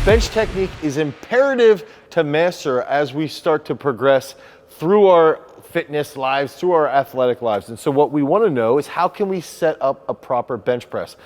Bench technique is imperative to master as we start to progress through our fitness lives, through our athletic lives. And so what we want to know is, how can we set up a proper bench press?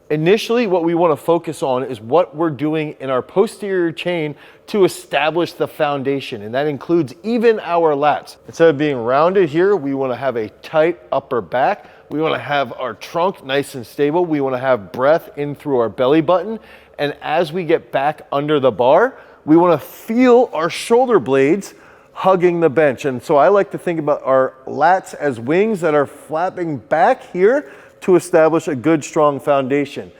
Initially, what we want to focus on is what we're doing in our posterior chain to establish the foundation, and that includes even our lats. Instead of being rounded here, we want to have a tight upper back. We want to have our trunk nice and stable. We want to have breath in through our belly button. And as we get back under the bar, we want to feel our shoulder blades hugging the bench. And so I like to think about our lats as wings that are flapping back here to establish a good, strong foundation.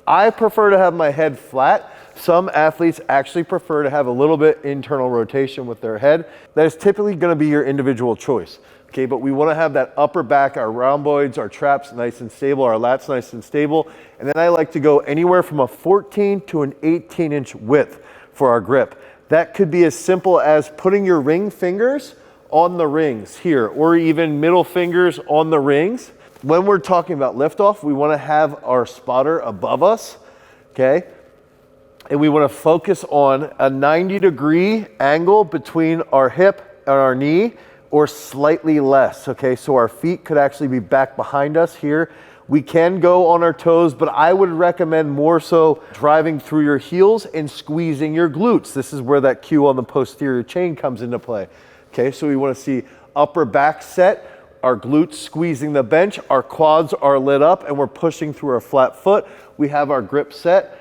I prefer to have my head flat. Some athletes actually prefer to have a little bit internal rotation with their head. That is typically going to be your individual choice. Okay, but we want to have that upper back, our rhomboids, our traps nice and stable, our lats nice and stable. And then I like to go anywhere from a 14 to an 18-inch width for our grip. That could be as simple as putting your ring fingers on the rings here, or even middle fingers on the rings. When we're talking about liftoff, we want to have our spotter above us, okay? And we want to focus on a 90-degree angle between our hip and our knee, or slightly less, okay? So our feet could actually be back behind us here. We can go on our toes, but I would recommend more so driving through your heels and squeezing your glutes. This is where that cue on the posterior chain comes into play, okay? So we want to see upper back set, our glutes squeezing the bench, our quads are lit up, and we're pushing through our flat foot. We have our grip set.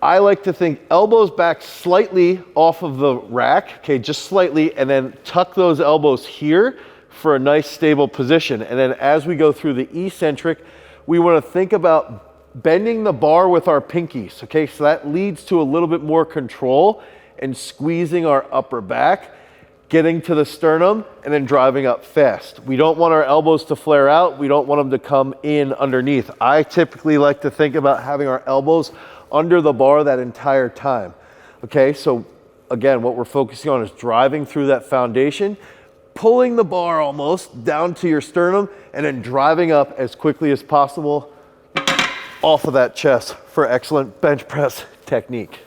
I like to think elbows back slightly off of the rack, okay, just slightly, and then tuck those elbows here for a nice stable position. And then as we go through the eccentric, we want to think about bending the bar with our pinkies, okay? So that leads to a little bit more control and squeezing our upper back, getting to the sternum, and then driving up fast. We don't want our elbows to flare out. We don't want them to come in underneath. I typically like to think about having our elbows under the bar that entire time. Okay, so again, what we're focusing on is driving through that foundation, pulling the bar almost down to your sternum, and then driving up as quickly as possible off of that chest for excellent bench press technique.